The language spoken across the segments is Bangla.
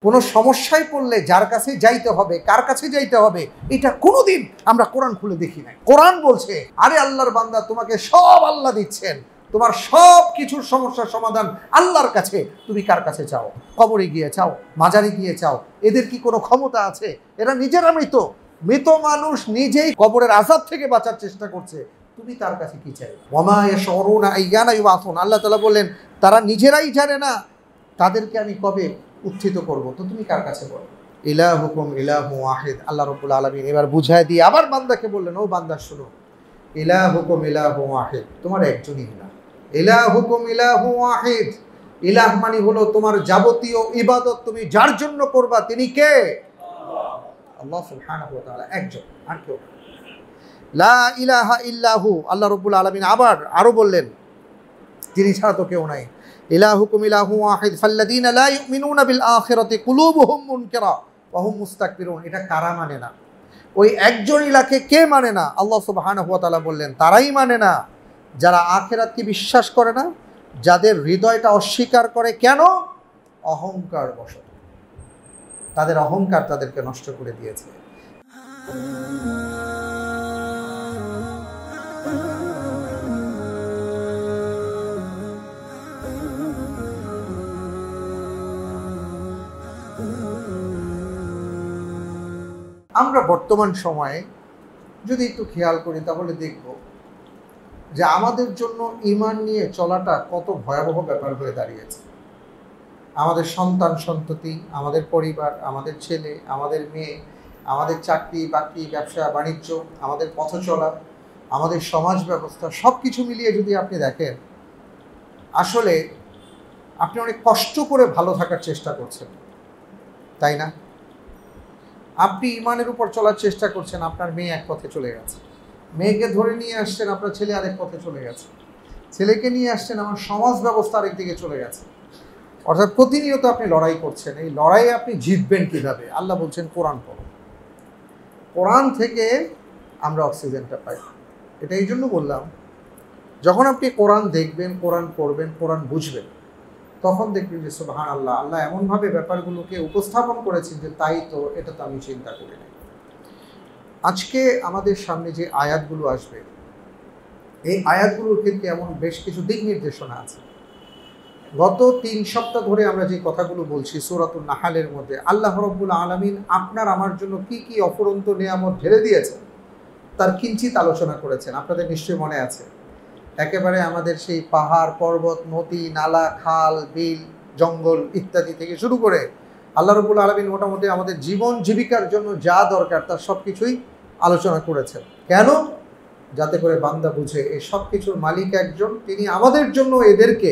কোনো সমস্যায় পড়লে যার কাছে যাইতে হবে, কার কাছে যাইতে হবে, এটা কোনোদিন আমরা কোরআন খুলে দেখি নাই। কোরআন বলছে, আরে আল্লাহর বান্দা, তোমাকে সব আল্লাহ দিচ্ছেন, তোমার সব কিছুর সমস্যার সমাধান আল্লাহর কাছে। তুমি কার কাছে চাও? কবরে গিয়ে চাও, মাজারে গিয়ে চাও? এদের কি কোনো ক্ষমতা আছে? এরা নিজেরা মৃত। মৃত মানুষ নিজেই কবরের আযাব থেকে বাঁচার চেষ্টা করছে, তুমি তার কাছে কি চাই? ওয়ামা ইয়াশউরুনা আইয়ানা ইউবাসুন। আল্লাহ তাআলা বললেন, তারা নিজেরাই জানে না তাদেরকে আমি কবে উত্থিত করব। তো তুমি কার কাছে বলো? ইলাহুকুম ইলাহু ওয়াহিদ। আল্লাহ রাব্বুল আলামিন এবার বুঝায় দিয়ে আবার বান্দাকে বললেন, ও বান্দা শোনো, ইলাহুকুম ইলাহু ওয়াহিদ, তোমার একজনই ইলাহ। ইলাহুকুম ইলাহু ওয়াহিদ, ইলাহ মানে হলো তোমার যাবতীয় ইবাদত তুমি যার জন্য করবা তিনি কে? আল্লাহ সুবহানাহু ওয়া তাআলা, একজন, আর কেউ। লা ইলাহা ইল্লাহু। আল্লাহ রাব্বুল আলামিন আবার আরো বললেন, তিনি ছাড়া তো কেউ নাই। ইলাহুকুম ইলাহু ওয়াহিদ ফাল্লাযীনা লা ইউমিনুনা বিল আখিরাতি কুলুবুহুম মুনকিরা ওয়া হুম মুস্তাকবিরুন। এটা কারা মানে না? ওই একজন ইলাহকে কে মানে না? আল্লাহ সুবহানাহু ওয়া তাআলা বললেন, তারাই মানে না যারা আখিরাতকে বিশ্বাস করে না, যাদের হৃদয়টা অস্বীকার করে। কেন? অহংকার বশত। তাদের অহংকার তাদেরকে নষ্ট করে দিয়েছে। আমরা বর্তমান সময়ে যদি একটু খেয়াল করি তাহলে দেখব যে আমাদের জন্য ঈমান নিয়ে চলাটা কত ভয়াবহ ব্যাপার হয়ে দাঁড়িয়েছে। আমাদের সন্তান সন্ততি, আমাদের পরিবার, আমাদের ছেলে, আমাদের মেয়ে, আমাদের চাকরি বাকরি, ব্যবসা বাণিজ্য, আমাদের পথ চলা, আমাদের সমাজ ব্যবস্থা, সব কিছু মিলিয়ে যদি আপনি দেখেন, আসলে আপনি অনেক কষ্ট করে ভালো থাকার চেষ্টা করছেন, তাই না? আপনি ইমানের উপর চলার চেষ্টা করছেন, আপনার মেয়ে এক পথে চলে গেছে। মেয়েকে ধরে নিয়ে আসছেন, আপনার ছেলে আরেক পথে চলে গেছে। ছেলেকে নিয়ে আসছেন, আমার সমাজ ব্যবস্থা আরেক দিকে চলে গেছে। অর্থাৎ প্রতিনিয়ত আপনি লড়াই করছেন। এই লড়াইয়ে আপনি জিতবেন কিভাবে? আল্লাহ বলছেন, কোরআন পড়ো। কোরআন থেকে আমরা অক্সিজেনটা পাই। এটা এই জন্য বললাম, যখন আপনি কোরআন দেখবেন, কোরআন পড়বেন, কোরআন বুঝবেন, তখন দেখবেন যে সুবহানাল্লাহ, আল্লাহ এমনভাবে ব্যাপারগুলোকে উপস্থাপন করেছেন যে তাই তো, এটা তো আমি চিন্তা করি না। আজকে আমাদের সামনে যে আয়াতগুলো আসবে, এই আয়াতগুলোর ক্ষেত্রে এমন বেশ কিছু দিক নির্দেশনা আছে। গত 3 সপ্তাহ ধরে আমরা যে কথাগুলো বলছি সূরাতুন নাহলের মধ্যে, আল্লাহ রাব্বুল আলামিন আপনার আমার জন্য কি কি অফুরন্ত নিয়ামত ঢেলে দিয়েছেন তার কিঞ্চিত আলোচনা করেছেন। আপনাদের নিশ্চয়ই মনে আছে, একেবারে আমাদের সেই পাহাড় পর্বত, নদী নালা, খাল বিল, জঙ্গল ইত্যাদি থেকে শুরু করে আল্লাহ রাব্বুল আলামিন মোটামুটি আমাদের জীবন জীবিকার জন্য যা দরকার তার সব কিছুই আলোচনা করেছেন। কেন? যাতে করে বান্দা বুঝে এই সব কিছুর মালিক একজন, তিনি আমাদের জন্য এদেরকে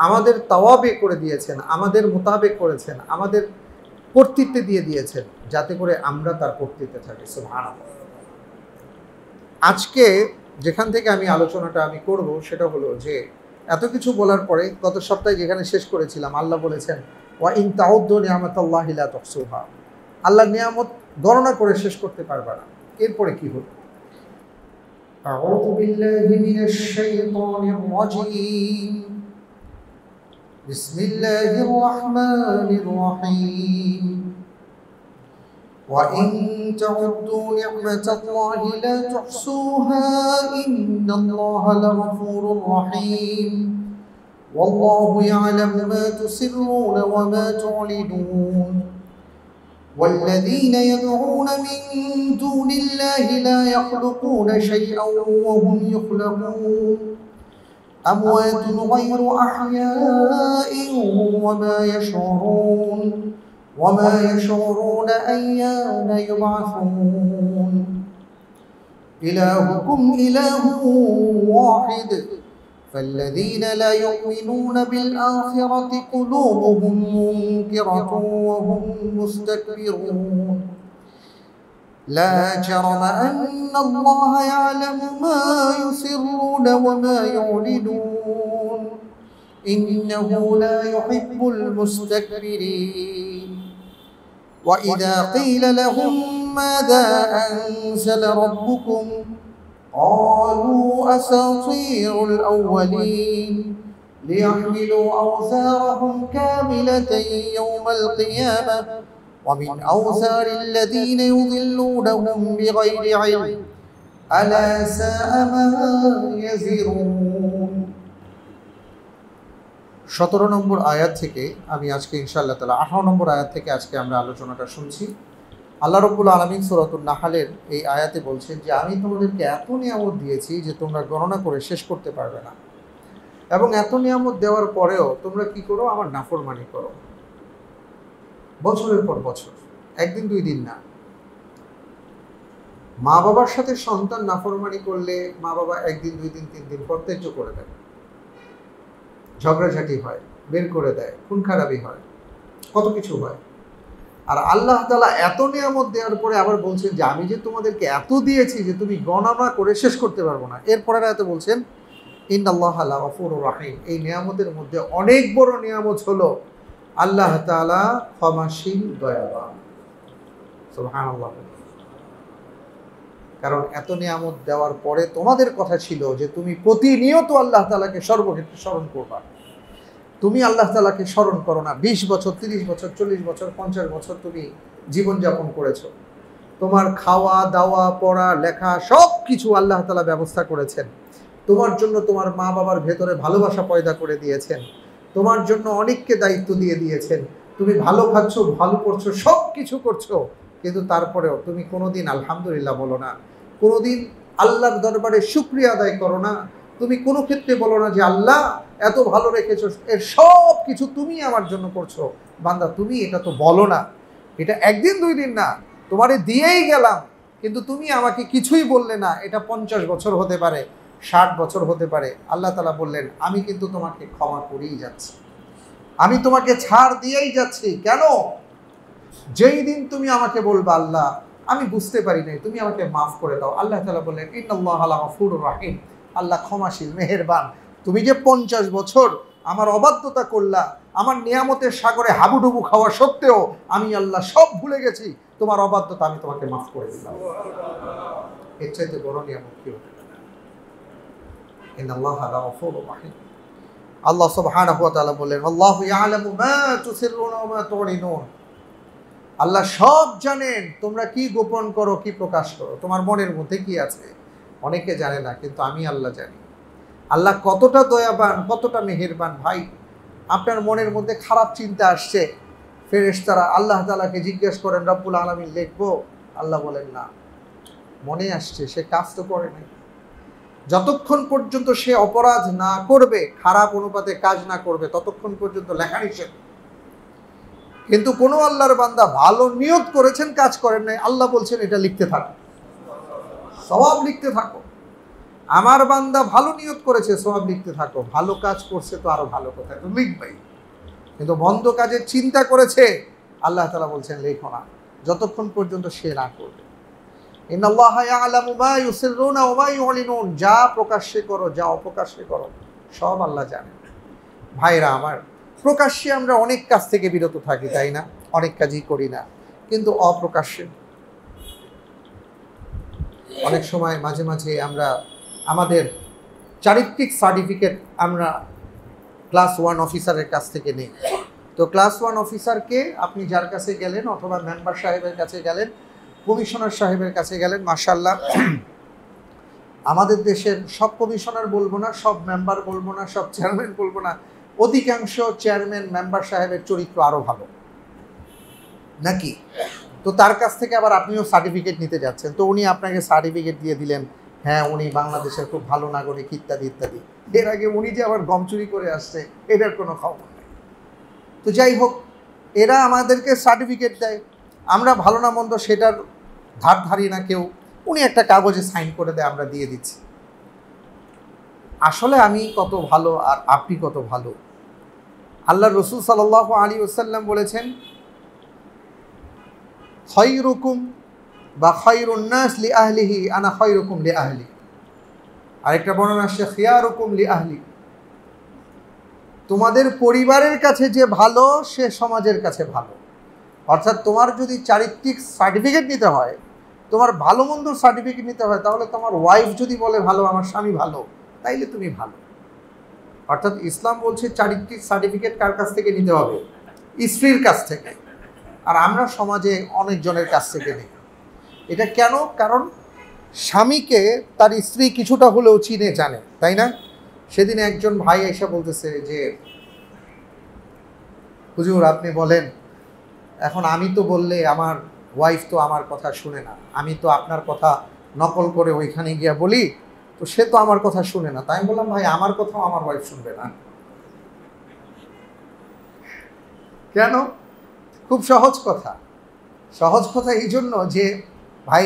আমাদের তাওয়াবে করে দিয়েছেন, আমাদের মোতাবেক করেছেন, আমাদের কর্তৃত্বে দিয়ে দিয়েছেন, যাতে করে আমরা তার কর্তৃত্বে থাকি। সুবহানাল্লাহ। আজকে যেখান থেকে আমি আলোচনাটা করব সেটা হলো যে, এত কিছু বলার পরে গত সপ্তাহে যেখানে শেষ করেছিলাম, আল্লাহ বলেছেন, ওয়া ইন তাউদ্দু নি'মাতাল্লাহি লা তুহসুহা। আল্লাহর নিয়ামত গণনা করে শেষ করতে পারবে না। এরপরে কি হলো? আউযু বিল্লাহি মিনাশ শাইতানির রাজীম। বিসমিল্লাহির রাহমানির রাহিম। وَإِن تَعُدُّوا نِعْمَةَ اللَّهِ لَا تُحْصُوهَا إِنَّ اللَّهَ لَغَفُورٌ رَّحِيمٌ وَاللَّهُ يَعْلَمُ مَا تُسِرُّونَ وَمَا تُعْلِنُونَ وَالَّذِينَ يَدْعُونَ مِن دُونِ اللَّهِ لَا يَخْلُقُونَ شَيْئًا وَهُمْ يُخْلَقُونَ أَمْوَاتٌ غَيْرُ أَحْيَاءٍ وما يشعرون أيان يبعثون إلهكم إله واحد فالذين لا يؤمنون بالآخرة قلوبهم منكرة وهم مستكبرون لا جرم أن الله يعلم ما يسرون وما يعلنون إنه لا يحب المستكبرين وإذا قيل لهم ماذا أنزل ربكم قالوا أساطير الأولين ليحملوا أوزارهم كاملة يوم القيامة ومن أوزار الذين يضلونهم بغير علم ألا ساء ما يزرون 17 নম্বর আয়াত থেকে আমি আজকে ইনশাআল্লাহ তাআলা 18 নম্বর আয়াত থেকে আজকে আমরা আলোচনাটা শুনছি। আল্লাহ রাব্বুল আলামিন সূরাতুন নাহলের এই আয়াতে বলছেন যে আমি তোমাদেরকে এত নিয়ামত দিয়েছি যে তোমরা গণনা করে শেষ করতে পারবে না, এবং এত নিয়ামত দেওয়ার পরেও তোমরা কি করো? আমার নাফরমানি করো বছরের পর বছর, একদিন দুই দিন না। মা বাবার সাথে সন্তান নাফরমানি করলে মা বাবা একদিন দুই দিন তিন দিন পর ত্যায্য করে দেয়, ঝগড়াঝাটি হয়, বের করে দেয়, খুন খারাপি হয়, কত কিছু হয়। আর আল্লাহ তাআলা এত নিয়ামত দেওয়ার পরে আবার বলছেন যে আমি যে তোমাদেরকে এত দিয়েছি যে তুমি গণনা করে শেষ করতে পারবো না। এরপরে এত বলছেন ইন্নাল্লাহা লাগফুরুর রাহিম। এই নিয়ামতের মধ্যে অনেক বড় নিয়ামত হলো আল্লাহ তাআলা ক্ষমাশীল, দয়াবান। সুবহানাল্লাহ। কারণ এত নিয়ামত দেওয়ার পরে তোমাদের কথা ছিল যে তুমি প্রতিনিয়ত আল্লাহ তাআলাকে সর্বক্ষেত্রে স্মরণ করবা। তুমি আল্লাহ তাআলাকে স্মরণ করো না। 20 বছর, 30 বছর, 40 বছর, 50 বছর তুমি জীবনযাপন করেছো। তোমার খাওয়া দাওয়া, পড়া লেখা সব কিছু আল্লাহ তাআলা ব্যবস্থা করেছেন। তোমার জন্য তোমার মা বাবার ভেতরে ভালোবাসা পয়দা করে দিয়েছেন। তোমার জন্য অনেককে দায়িত্ব দিয়ে দিয়েছেন। তুমি ভালো খাচ্ছ, ভালো করছো, সব কিছু করছো, কিন্তু তারপরেও তুমি কোনোদিন আলহামদুলিল্লাহ বলো না, কোনোদিন আল্লাহর দরবারে শুকরিয়া আদায় করো না। তুমি কোনো ক্ষেত্রে বলো না যে আল্লাহ এত ভালো রেখেছো, এর সব কিছু তুমি আমার জন্য করছো। বান্দা তুমি এটা তো বলো না, এটা একদিন দুই দিন না, তোমারে দিয়েই গেলাম কিন্তু তুমি আমাকে কিছুই বললে না। এটা 50 বছর হতে পারে, 60 বছর হতে পারে। আল্লাহ তাআলা বললেন আমি কিন্তু তোমাকে ক্ষমা করেই যাচ্ছি, আমি তোমাকে ছাড় দিয়েই যাচ্ছি। কেন? যেই দিন তুমি আমাকে বলবা আল্লাহ আমি বুঝতে পারি নাই, তুমি আমাকে মাফ করে দাও, আল্লাহ তাআলা বললেন ইন্নাল্লাহা লাগফুরুর রাহিম। আল্লাহ ক্ষমাশীল, মেহেরবান। তুমি যে 50 বছর আমার অবাধ্যতা করলা, আমার নিয়ামতের সাগরে হাবুডুবু খাওয়া সত্ত্বেও আমি আল্লাহ সব ভুলে গেছি, তোমার অবাধ্যতা আমি তোমাকে মাফ করে দিলাম। এর চাইতে বড় নিয়ামত কি হতে পারে? ইন্নাল্লাহা লাগফুরুর রাহিম। আল্লাহ সুবহানাহু ওয়া তাআলা বললেন আল্লাহু ইয়ালামু মা তুসিররুনা ওয়া মা তু'লিনুন। আল্লাহ সব জানেন তোমরা কি গোপন করো, কি প্রকাশ করো, তোমার মনের মধ্যে কি আছে। অনেকে জানে না, কিন্তু আমি আল্লাহ জানি। আল্লাহ কতটা দয়াবান, কতটা মেহেরবান। ভাই, আপনার মনের মধ্যে খারাপ চিন্তা আসছে, ফেরেশতারা আল্লাহ তাআলাকে জিজ্ঞেস করেন রব্বুল আলামিন লিখবো? আল্লাহ বলেন না, মনে আসছে, সে কাজ তো করে নাই। যতক্ষণ পর্যন্ত সে অপরাধ না করবে, খারাপ অনুপাতে কাজ না করবে, ততক্ষণ পর্যন্ত লেখা নিষেধ। কিন্তু কোনো আল্লাহর বান্দা ভালো নিয়ত করেছেন, কাজ করেন নাই, আল্লাহ বলছেন এটা লিখতে থাকো, সওয়াব লিখতে থাকো। আমার বান্দা ভালো নিয়ত করেছে, সওয়াব লিখতে থাকো। ভালো কাজ করছে তো আরো ভালো কথা, তো লিখবেই। কিন্তু মন্দ কাজের চিন্তা করেছে, আল্লাহ তাআলা বলছেন লেখো না, যতক্ষণ পর্যন্ত সে না করবে। ইন্নাল্লাহা ইয়ালামু মা ইউসিররুনা ওয়া মা ইউলিনুন। যা প্রকাশ্যে করো, যা অপ্রকাশ্যে করো, সব আল্লাহ জানেন। ভাইরা আমার, প্রকাশ্যে আমরা অনেক কাজ থেকে বিরত থাকি, তাই না? অনেক কাজই করি না, কিন্তু অপ্রকাশ্যে অনেক সময় মাঝে মাঝে আমরা আমাদের চারিত্রিক সার্টিফিকেট আমরা ক্লাস 1 অফিসারের কাছ থেকে নেই। তো ক্লাস 1 অফিসারকে আপনি যার কাছে গেলেন, অথবা মেম্বার সাহেবের কাছে গেলেন, কমিশনার সাহেবের কাছে গেলেন, মাশাআল্লাহ আমাদের দেশের সব কমিশনার বলবো না, সব মেম্বার বলবো না, সব চেয়ারম্যান বলবো না, অধিকাংশ চেয়ারম্যান মেম্বার সাহেবের চরিত্র আরো ভালো নাকি? তো তার কাছ থেকে আবার আপনিও সার্টিফিকেট নিতে যাচ্ছেন, তো উনি আপনাকে সার্টিফিকেট দিয়ে দিলেন, হ্যাঁ উনি বাংলাদেশের খুব ভালো নাগরিক ইত্যাদি ইত্যাদি। এর আগে উনি যে আবার গম চুরি করে আসছে এটার কোনো খবর নেই। তো যাই হোক, এরা আমাদেরকে সার্টিফিকেট দেয়, আমরা ভালো না মন্দ সেটার ধার ধারি না কেউ। উনি একটা কাগজে সাইন করে দেয়, আমরা দিয়ে দিচ্ছি। আসলে আমি কত ভালো আর আপনি কত ভালো? আল্লাহ রসুল সাল্লাল্লাহু আলাইহি ওয়াসাল্লাম বলেছেন খায়রুকুম বা খায়রুন নাস লি আহলিহি আনা খায়রুকুম লি আহলি। আরেকটা বর্ণনা আসছে খিয়ারুকুম লি আহলি। তোমাদের পরিবারের কাছে যে ভালো সে সমাজের কাছে ভালো। অর্থাৎ তোমার যদি চারিত্রিক সার্টিফিকেট নিতে হয়, তোমার ভালো মন্দর সার্টিফিকেট নিতে হয়, তাহলে তোমার ওয়াইফ যদি বলে ভালো, আমার স্বামী ভালো, তাইলে তুমি ভালো। অর্থাৎ ইসলাম বলছে চারিত্রিক সার্টিফিকেট কার কাছ থেকে নিতে হবে? স্ত্রীর কাছ থেকে। আর আমরা সমাজে অনেকজনের কাছ থেকে নিই। এটা কেন? কারণ স্বামীকে তার স্ত্রী কিছুটা হলেও চিনে জানে, তাই না? সেদিন একজন ভাই এসে বলতেছে যে, হুজুর আপনি বলেন, এখন আমি তো বললে আমার ওয়াইফ তো আমার কথা শুনে না, আমি তো আপনার কথা নকল করে ওইখানে গিয়া বলি, তো সে তো আমার কথা শুনে না। তাই আমি বললাম, ভাই আমার কথাও আমার ওয়াইফ শুনবে না। কেন? খুব সহজ কথা। সহজ কথা এই জন্য যে ভাই,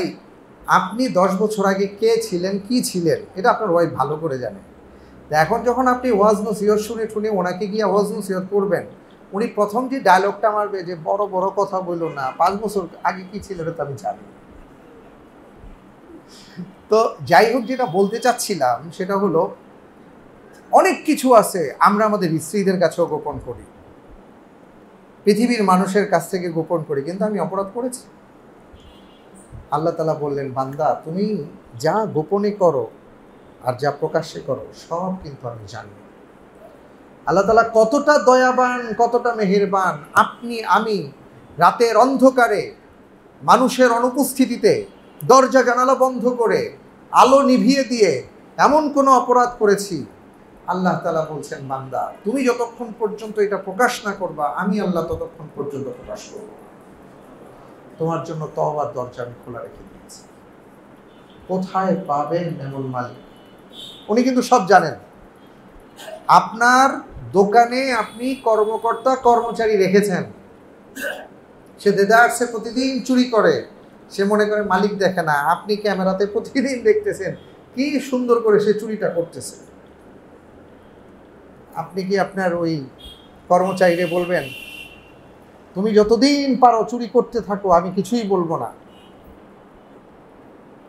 আপনি 10 বছর আগে কে ছিলেন, কি ছিলেন, এটা আপনার ওয়াইফ ভালো করে জানে। এখন যখন আপনি ওয়াজ নসিহত শুনে ওনাকে গিয়ে ওয়াজ নসিহত করবেন, উনি প্রথম যে ডায়লগটা মারবে যে বড় বড় কথা বললো না, 5 বছর আগে কি ছিল এটা তো আমি জানি। তো যাই হোক, যেটা বলতে চাচ্ছিলাম সেটা হলো, অনেক কিছু আছে আমরা আমাদের স্ত্রীদের কাছেও গোপন করি, পৃথিবীর মানুষের কাছ থেকে গোপন করি, কিন্তু আমি অপরাধ করেছি। আল্লাহ তাআলা বললেন, বান্দা তুমি যা গোপনে করো আর যা প্রকাশ্যে করো সব কিন্তু আমি জানি। আল্লাহ তাআলা কতটা দয়াবান, কতটা মেহেরবান। আপনি আমি রাতের অন্ধকারে মানুষের অনুপস্থিতিতে দরজা জানালা বন্ধ করে আলো নিভিয়ে দিয়ে এমন কোনো অপরাধ করেছি, আল্লাহ তাআলা বলছেন, বান্দা তুমি যতক্ষণ পর্যন্ত এটা প্রকাশ না করবা, আমি আল্লাহ ততক্ষণ পর্যন্ত প্রকাশ করব। তোমার জন্য তওবার দরজা আমি খোলা রেখে দিয়েছি। কোথায় পাবেন এমন মালিক? উনি কিন্তু সব জানেন। আপনার দোকানে আপনি কর্মকর্তা কর্মচারী রেখেছেন, সে দেদারসে প্রতিদিন চুরি করে, সে মনে করে মালিক দেখে না। আপনি ক্যামেরাতে প্রতিদিন দেখতেছেন কি সুন্দর করে সে চুরিটা করতেছে। আপনি কি আপনার ওই কর্মচারীরে বলবেন, তুমি যতদিন পারো চুরি করতে থাকো, আমি কিছুই বলবো না,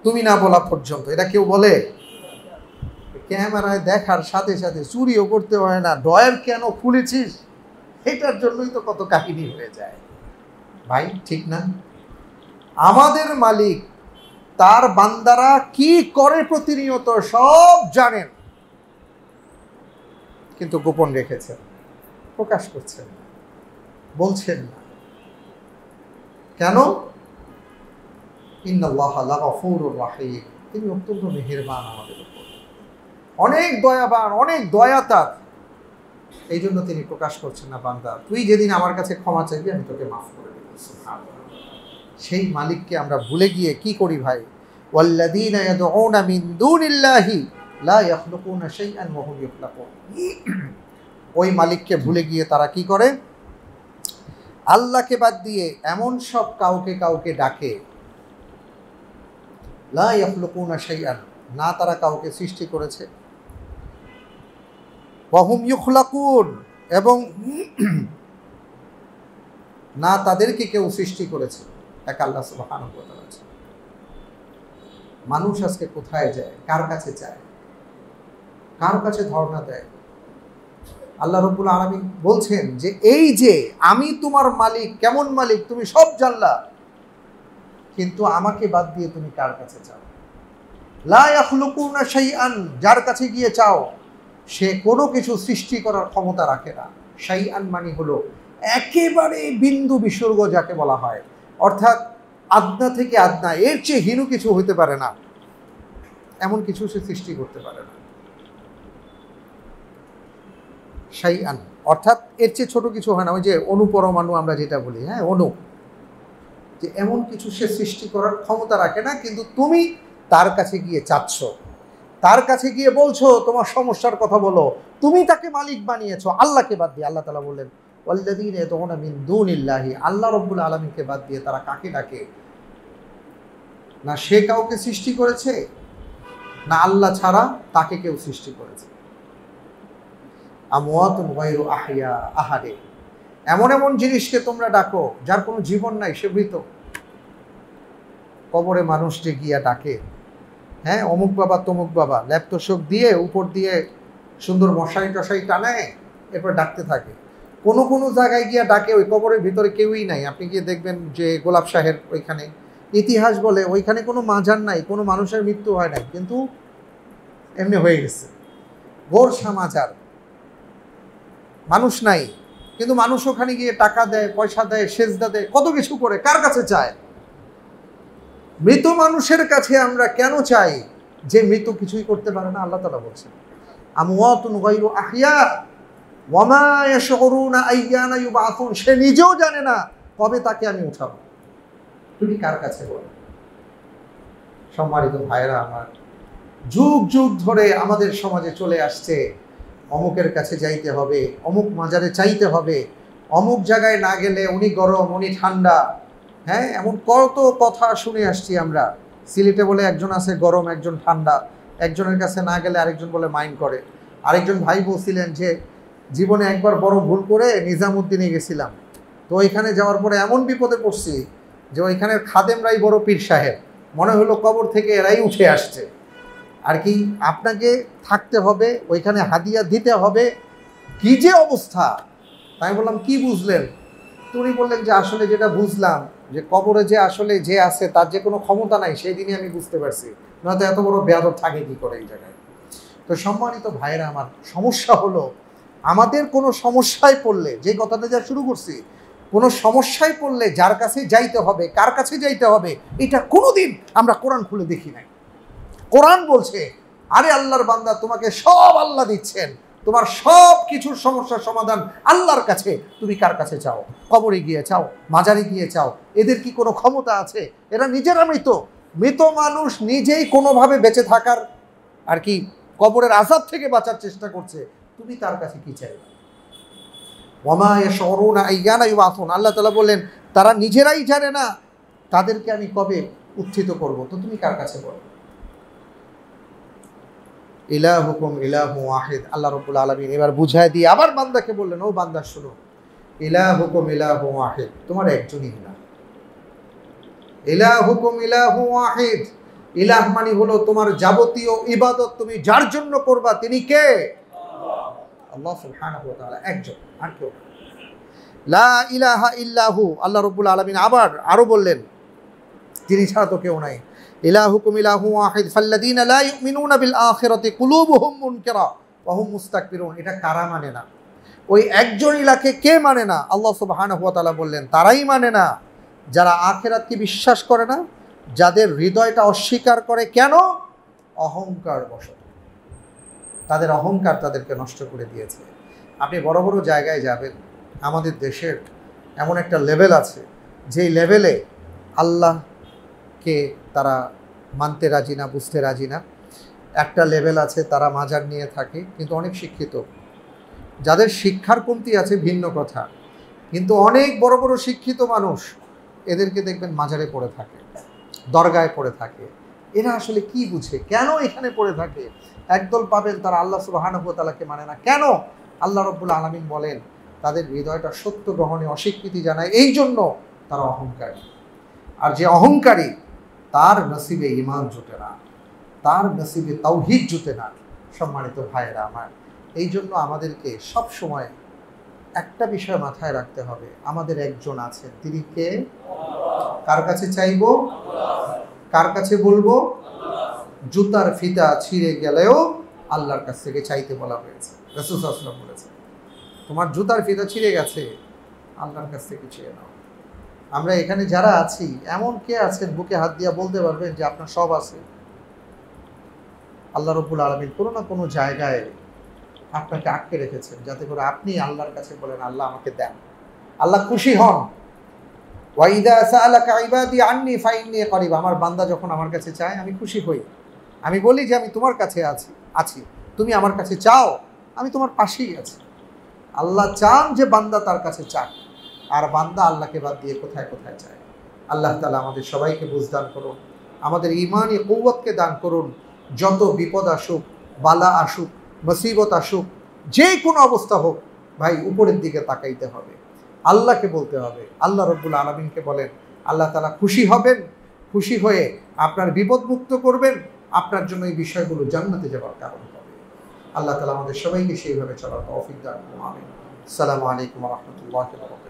তুমি না বলা পর্যন্ত? এটা কেউ বলে? ক্যামেরায় দেখার সাথে সাথে চুরিও করতে হয় না, ড্রয়ার কেন খুলেছিস, এটার জন্যই তো কত কাহিনী হয়ে যায়। ভাই ঠিক না? আমাদের মালিক তার বান্দারা কি করে প্রতিনিয়ত সব জানেন, কিন্তু গোপন রেখেছেন, প্রকাশ করছেন না, বলছেন না। কেন? ইন্নাল্লাহা লাগফুরুর রাহিম, তিনি অত্যন্ত মেহেরবান আমাদের উপর, অনেক দয়াবান, অনেক দয়াতার। এই জন্য তিনি প্রকাশ করছেন না, বান্দা তুই যেদিন আমার কাছে ক্ষমা চাইবি আমি তোকে মাফ করে দেব। সুবহানাল্লাহ। সেই মালিককে আমরা ভুলে গিয়ে কি করি ভাই? ওয়াল্লাযীনা ইয়াদউনা মিন দুনিল্লাহি লা ইয়াখলুকুনা শাইআন ওয়া হুম ইখলাকুন। ওই মালিককে ভুলে গিয়ে তারা কি করে? আল্লাহকে বাদ দিয়ে এমন সব কাউকে ডাকে, লা ইয়াখলুকুনা শাইআন, না তারা কাউকে সৃষ্টি করেছে, ওয়া হুম ইখলাকুন, এবং না তাদেরকে কেউ সৃষ্টি করেছে, এক আল্লাহ সুবহানাহু ওয়া তাআলা। মানুষ আজকে কোথায় যায়, কার কাছে যায়, কার কাছে ধর্ণা দেয়? আল্লাহ রাব্বুল আলামিন বলছেন যে এই যে আমি তোমার মালিক, কেমন মালিক তুমি সব জানলা, কিন্তু আমাকে বাদ দিয়ে তুমি কার কাছে চাও? লা ইয়াখলুকুনা শাইআন, যার কাছে গিয়ে চাও সে কোনো কিছু সৃষ্টি করার ক্ষমতা রাখে না। শাইআন মানে হলো একেবারে বিন্দু বিসর্গ যাকে বলা হয়, অর্থাৎ আদনা থেকে আদনা, এর চেয়ে হীন কিছু হতে পারে না, এমন কিছু সে সৃষ্টি করতে পারে না। শাইআন অর্থাৎ এর চেয়ে ছোট কিছু হয় না। ওই যে অনুপরমাণু আমরা যেটা বলি, হ্যাঁ অনু, যে এমন কিছু সে সৃষ্টি করার ক্ষমতা রাখে না, কিন্তু তুমি তার কাছে গিয়ে চাচ্ছ, তার কাছে গিয়ে বলছো তোমার সমস্যার কথা বলো, তুমি তাকে মালিক বানিয়েছো আল্লাহকে বাদ দিয়ে। আল্লাহ তাআলা বললেন ওয়াল্লাযীনা ইয়াদউনা মিন দুনিল্লাহি, আল্লাহ রাব্বুল আলামিনকে বাদ দিয়ে তারা কাকে ডাকে? না সে কাউকে সৃষ্টি করেছে, না আল্লাহ ছাড়া তাকে কেউ সৃষ্টি করেছে। আমওয়াতুন গায়রু আহইয়া, আহারে এমন এমন জিনিসকে তোমরা ডাকো যার কোনো জীবন নাই, সে মৃত। কবরে মানুষ যে গিয়া ডাকে, হ্যাঁ অমুক বাবা তমুক বাবা, ল্যাপটপ দিয়ে উপর দিয়ে সুন্দর মশারি টশারি টানায়, এরপর ডাকতে থাকে। কোনো কোনো জায়গায় গিয়া ডাকে ওই কবরের ভিতরে কেউই নাই। আপনি গিয়ে দেখবেন যে গোলাপ শাহের ওইখানে, ইতিহাস বলে ওইখানে কোনো মাজার নাই, কোনো মানুষের মৃত্যু হয় নাই, কিন্তু এমনি হয়ে গেছে গোরসা মাজার। মানুষ নাই, কিন্তু মানুষ ওখানে গিয়ে টাকা দেয়, পয়সা দেয়, সেজদা দেয়, কত কিছু করে। কার কাছে চায়? মৃত মানুষের কাছে আমরা কেন চাই? যে মৃত কিছুই করতে পারে না। আল্লাহ তাআলা বলছেন আমওয়াতুন গায়রু আহইয়া ওয়া মা ইয়াশউরুনা আইয়ানা ইউবাসুন। সে নিজেও জানে না কবে তাকে আমি উঠাবো। তুমি কার কাছে বলো? সম্মানিত ভাইরা আমার, যুগ যুগ ধরে আমাদের সমাজে চলে আসছে অমুকের কাছে যাইতে হবে, অমুক মাজারে চাইতে হবে, অমুক জায়গায় না গেলে উনি গরম, উনি ঠান্ডা। হ্যাঁ, এমন কত কথা শুনে আসছি আমরা। সিলেটে বলে একজন আছে গরম, একজন ঠান্ডা, একজনের কাছে না গেলে আরেকজন বলে মাইন্ড করে। আরেকজন ভাই বলছিলেন যে জীবনে একবার বড় ভুল করে নিজামুদ্দিনে গেছিলাম, তো ওইখানে যাওয়ার পরে এমন বিপদে পড়ছি যে ওইখানের খাদেমরাই বড় পীর সাহেব, মনে হলো কবর থেকে এরাই উঠে আসছে। আর কি আপনাকে থাকতে হবে, ওইখানে হাদিয়া দিতে হবে, কি যে অবস্থা। তাই বললাম কি বুঝলেন? উনি বললেন যে আসলে যেটা বুঝলাম যে কবরে যে আসলে যে আছে তার যে কোনো ক্ষমতা নাই, সেই দিনই আমি বুঝতে পারছি, নয়তো এত বড় বেয়াদব থাকে কি করে এই জায়গায়। তো সম্মানিত ভাইরা আমার, সমস্যা হলো আমাদের কোনো সমস্যায় পড়লে, যে কথাটা যা শুরু করছি, কোনো সমস্যায় পড়লে যার কাছে যাইতে হবে, কার কাছে যাইতে হবে, এটা কোনোদিন আমরা কোরআন খুলে দেখি নাই। কোরআন বলছে আরে আল্লাহর বান্দা, তোমাকে সব আল্লাহ দিচ্ছেন, তোমার সব কিছুর সমস্যার সমাধান আল্লাহর কাছে, তুমি কার কাছে চাও? কবরে গিয়ে চাও, মাজারে গিয়ে চাও। এদের কি কোনো ক্ষমতা আছে? এরা নিজেরা মৃত। মৃত মানুষ নিজেই কোনোভাবে বেঁচে থাকার আর কি কবরের আযাব থেকে বাঁচার চেষ্টা করছে, তুমি তার কাছে কি চাইবে? ওয়ামা ইয়াশউরুনা আইয়ানা ইউবাসুন। আল্লাহ তাআলা বললেন তারা নিজেরাই জানে না তাদেরকে আমি কবে উত্থিত করব, তো তুমি কার কাছে বলো? ইলাহুকুম ইলাহু ওয়াহিদ। আল্লাহ রাব্বুল আলামিন এবার বুঝায় দিয়ে আবার বান্দাকে বললেন, ও বান্দা শোনো, ইলাহুকুম ইলাহু ওয়াহিদ, তোমার একজনই ইলাহ। ইলাহুকুম ইলাহু ওয়াহিদ, ইলাহ মানে হলো তোমার যাবতীয় ইবাদত তুমি যার জন্য করবা তিনি কে? আল্লাহ সুবহানাহু ওয়া তাআলা, একজন, আর কেউ না। লা ইলাহা ইল্লাহু। আল্লাহ রাব্বুল আলামিন আবার আরো বললেন তিনি ছাড়া তো কেউ নাই। ইলাহুকুম ইলাহু ওয়াহিদ ফাল্লাযীনা লা ইউমিনুনা বিল আখিরাতি কুলুবুহুম মুনকিরা ওয়া হুম মুস্তাকবিরুন। এটা কারা মানে না? ওই একজন ইলাহকে কে মানে না? আল্লাহ সুবহানাহু ওয়া তাআলা বললেন তারাই মানে না যারা আখিরাতকে বিশ্বাস করে না, যাদের হৃদয়টা অস্বীকার করে। কেন? অহংকার বশত। তাদের অহংকার তাদেরকে নষ্ট করে দিয়েছে। আপনি বড় বড় জায়গায় যাবেন, আমাদের দেশের এমন একটা লেভেল আছে যেই লেভেলে আল্লাহকে তারা মানতে রাজি না, বুঝতে রাজি না। একটা লেভেল আছে তারা মাজার নিয়ে থাকে, কিন্তু অনেক শিক্ষিত, যাদের শিক্ষার কমতি আছে ভিন্ন কথা, কিন্তু অনেক বড় বড় শিক্ষিত মানুষ এদেরকে দেখবেন মাজারে পড়ে থাকে, দরগায় পড়ে থাকে। এরা আসলে কি বুঝে? কেন এখানে পড়ে থাকে? একদল পাবেন তারা আল্লাহ সুবহানাহু ওয়া তাআলাকে মানে না। কেন? আল্লাহ রাব্বুল আলামিন বলেন তাদের হৃদয়টা সত্য গ্রহণে অস্বীকৃতি জানায়, এই জন্য তারা অহংকারী। আর যে অহংকারী তার নসিবে ঈমান জুটে না, তার নসিবে তাওহীদ জুটে না। সম্মানিত ভাইয়েরা আমার, এই জন্য আমাদেরকে সব সময় একটা বিষয় মাথায় রাখতে হবে, আমাদের একজন আছেন, তিনি কে? কার কাছে চাইব? কার কাছে বলবো? জুতার ফিতা ছিঁড়ে গেলেও আল্লাহর কাছ থেকে চাইতে বলা হয়েছে। রাসূল সাল্লাল্লাহু আলাইহি ওয়াসাল্লাম বলেছেন তোমার জুতার ফিতা ছিঁড়ে গেছে, আল্লাহর কাছ থেকে চেয়ে নাও। আমরা এখানে যারা আছি, এমন কে আছেন বুকে হাত দিয়া বলতে পারবেন যে আপনার সব আছে? আল্লাহ রাব্বুল আলামিন কোনো না কোনো জায়গায় আপনাকে আটকে রেখেছেন, যাতে করে আপনি আল্লাহর কাছে বলেন আল্লাহ আমাকে দেন। আল্লাহ খুশি হন। ওয়াইদা সাআলাকা ইবাদি আন্নী ফাইন্নী করিব। আমার বান্দা যখন আমার কাছে চায় আমি খুশি হই। আমি বলি যে আমি তোমার কাছে আছি, তুমি আমার কাছে চাও, আমি তোমার পাশেই আছি। আল্লাহ চান যে বান্দা তার কাছে চাক, আর বান্দা আল্লাহকে বাদ দিয়ে কোথায় কোথায় চায়। আল্লাহ তাআলা আমাদের সবাইকে বুঝদান করুন, আমাদের ঈমানি কুওয়াতকে দান করুন। যত বিপদ আসুক, বালা আসুক, মুসিবত আসুক, যে কোনো অবস্থা হোক, ভাই উপরের দিকে তাকাইতে হবে, আল্লাহকে বলতে হবে। আল্লাহ রাব্বুল আলামিনকে বলেন, আল্লাহ তাআলা খুশি হবেন, খুশি হয়ে আপনার বিপদ মুক্ত করবেন, আপনার জন্য এই বিষয়গুলো জান্নাতে যাওয়ার কারণ হবে। আল্লাহ তাআলা আমাদের সবাইকে সেইভাবে চলার তৌফিক দান করুন। আমিন। আসসালামু আলাইকুম ওয়া রাহমাতুল্লাহি ওয়া বারাকাতুহু।